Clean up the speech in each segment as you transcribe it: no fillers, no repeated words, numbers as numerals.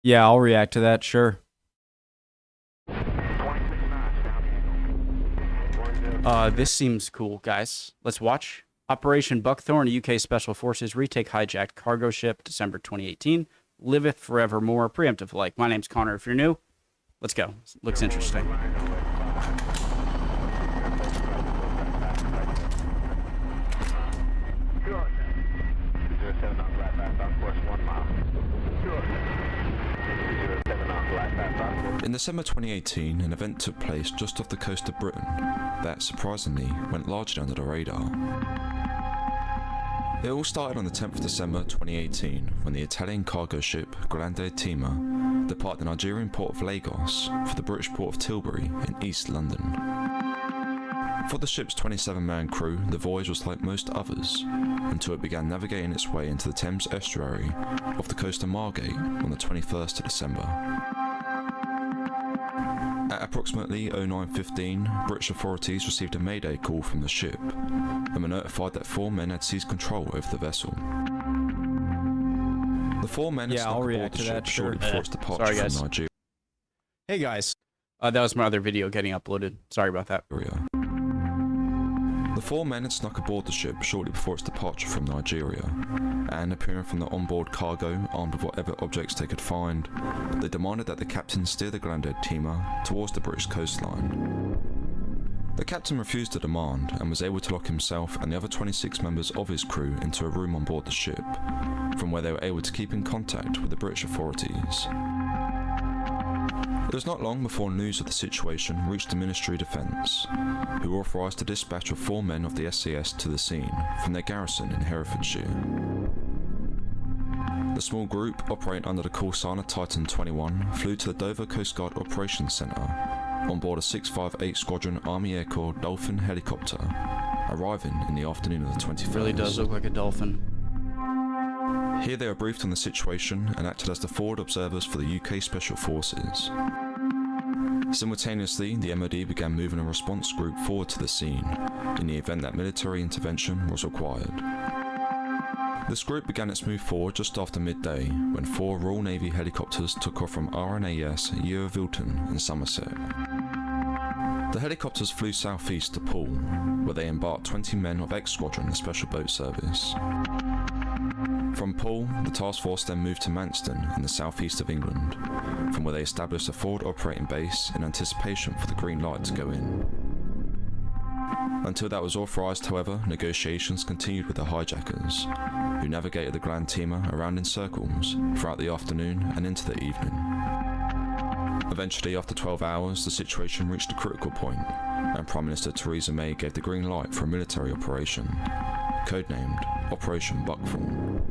Yeah, I'll react to that, sure. This seems cool, guys. Let's watch. Operation Buckthorn, UK Special Forces retake hijacked cargo ship, December 2018. Liveth forevermore, preemptive like. My name's Connor. If you're new, let's go. Looks interesting. In December 2018, an event took place just off the coast of Britain that, surprisingly, went largely under the radar. It all started on the 10th of December 2018 when the Italian cargo ship Grande Tima departed the Nigerian port of Lagos for the British port of Tilbury in East London. For the ship's 27-man crew, the voyage was like most others, until it began navigating its way into the Thames estuary off the coast of Margate on the 21st of December. At approximately 09:15, British authorities received a mayday call from the ship and were notified that 4 men had seized control over the vessel. The 4 men had snuck aboard the ship shortly before its departure from Nigeria. Hey guys, that was my other video getting uploaded. Sorry about that. The 4 men had snuck aboard the ship shortly before its departure from Nigeria, and appearing from the onboard cargo armed with whatever objects they could find, they demanded that the captain steer the Grande Tima towards the British coastline. The captain refused the demand and was able to lock himself and the other 26 members of his crew into a room on board the ship, from where they were able to keep in contact with the British authorities. It was not long before news of the situation reached the Ministry of Defence, who authorised the dispatch of 4 men of the SAS to the scene from their garrison in Herefordshire. The small group, operating under the call sign of Titan 21, flew to the Dover Coast Guard Operations Centre on board a 658 Squadron Army Air Corps Dolphin helicopter, arriving in the afternoon of the 21st. It really does look like a dolphin. Here they were briefed on the situation and acted as the forward observers for the UK Special Forces. Simultaneously, the MOD began moving a response group forward to the scene in the event that military intervention was required. This group began its move forward just after midday when 4 Royal Navy helicopters took off from RNAS Yeovilton in Somerset. The helicopters flew southeast to Poole, where they embarked 20 men of X-Squadron, the Special Boat Service. From Poole, the task force then moved to Manston in the southeast of England, from where they established a forward operating base in anticipation for the green light to go in. Until that was authorised, however, negotiations continued with the hijackers, who navigated the Grande Tima around in circles throughout the afternoon and into the evening. Eventually, after 12 hours, the situation reached a critical point, and Prime Minister Theresa May gave the green light for a military operation, codenamed Operation Buckthorn.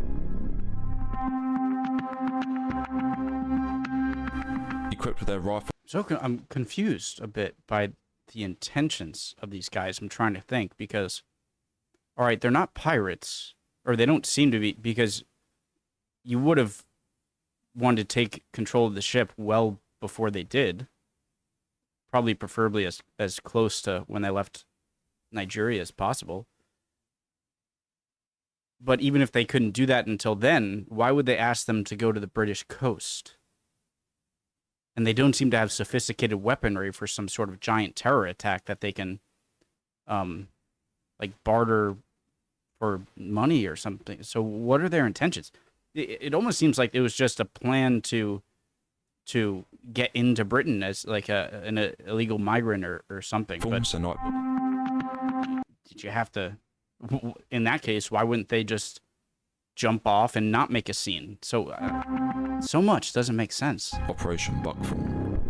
Equipped with their rifle. So I'm confused a bit by the intentions of these guys. I'm trying to think because, all right, they're not pirates, or they don't seem to be, because you would have wanted to take control of the ship well before they did. Probably preferably as close to when they left Nigeria as possible. But even if they couldn't do that until then, why would they ask them to go to the British coast? And they don't seem to have sophisticated weaponry for some sort of giant terror attack that they can, like, barter for money or something. So what are their intentions? It almost seems like it was just a plan to get into Britain as, like, an illegal migrant or something. But did you have to... In that case, why wouldn't they just jump off and not make a scene? So much doesn't make sense. Operation Buckthorn.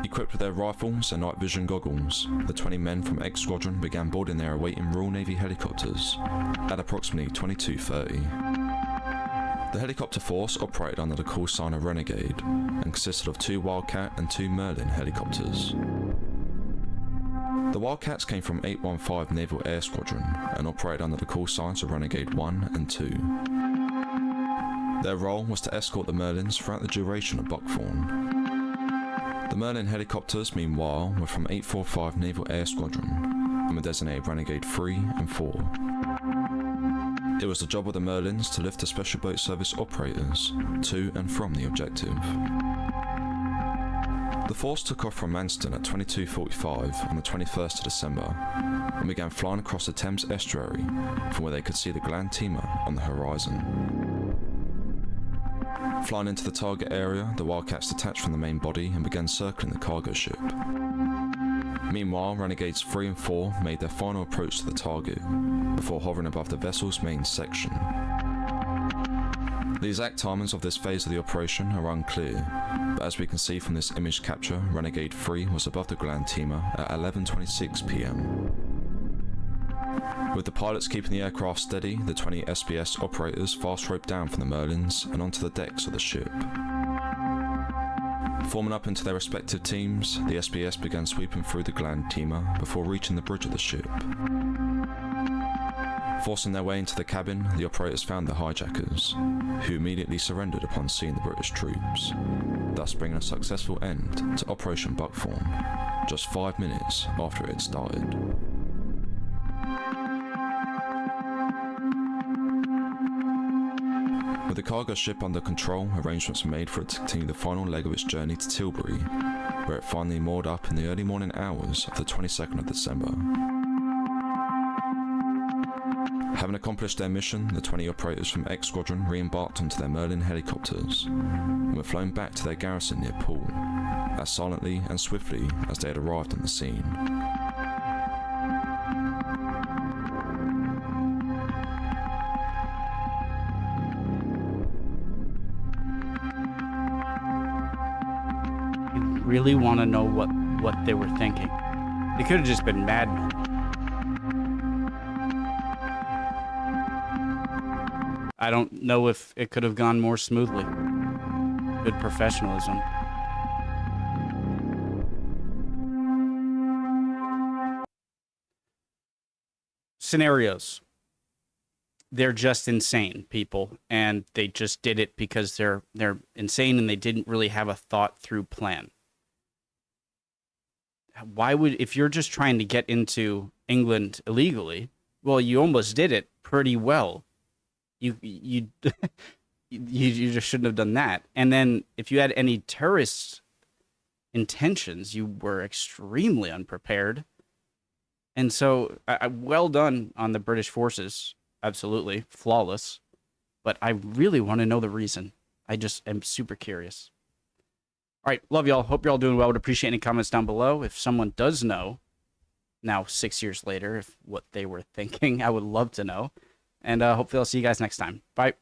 Equipped with their rifles and night vision goggles, the 20 men from X-Squadron began boarding their awaiting Royal Navy helicopters at approximately 22:30. The helicopter force operated under the call sign of Renegade and consisted of 2 Wildcat and 2 Merlin helicopters. The Wildcats came from 815 Naval Air Squadron and operated under the call signs of Renegade 1 and 2. Their role was to escort the Merlins throughout the duration of Buckthorn. The Merlin helicopters, meanwhile, were from 845 Naval Air Squadron and were designated Renegade 3 and 4. It was the job of the Merlins to lift the special boat service operators to and from the objective. The force took off from Manston at 22:45 on the 21st of December and began flying across the Thames estuary from where they could see the Gland Teamer on the horizon. Flying into the target area, the Wildcats detached from the main body and began circling the cargo ship. Meanwhile, Renegades 3 and 4 made their final approach to the target before hovering above the vessel's main section. The exact timings of this phase of the operation are unclear, but as we can see from this image capture, Renegade 3 was above the Gland Teamer at 11:26 PM. With the pilots keeping the aircraft steady, the 20 SBS operators fast roped down from the Merlins and onto the decks of the ship. Forming up into their respective teams, the SBS began sweeping through the Gland Teamer before reaching the bridge of the ship. Forcing their way into the cabin, the operators found the hijackers, who immediately surrendered upon seeing the British troops, thus bringing a successful end to Operation Buckthorn, just 5 minutes after it had started. With the cargo ship under control, arrangements were made for it to continue the final leg of its journey to Tilbury, where it finally moored up in the early morning hours of the 22nd of December. Having accomplished their mission, the 20 operators from X Squadron re-embarked onto their Merlin helicopters and were flown back to their garrison near Poole, as silently and swiftly as they had arrived on the scene. I really want to know what they were thinking. They could have just been madmen. I don't know if it could have gone more smoothly. Good professionalism. Scenarios. They're just insane, people, and they just did it because they're insane and they didn't really have a thought through plan. Why would, if you're just trying to get into England illegally, well, you almost did it pretty well. You you just shouldn't have done that. And then if you had any terrorist intentions, you were extremely unprepared. And so, well done on the British forces. Absolutely flawless. But I really want to know the reason. I just am super curious. All right, love y'all. Hope you're all doing well. Would appreciate any comments down below. If someone does know, now 6 years later, if what they were thinking, I would love to know. And hopefully I'll see you guys next time. Bye.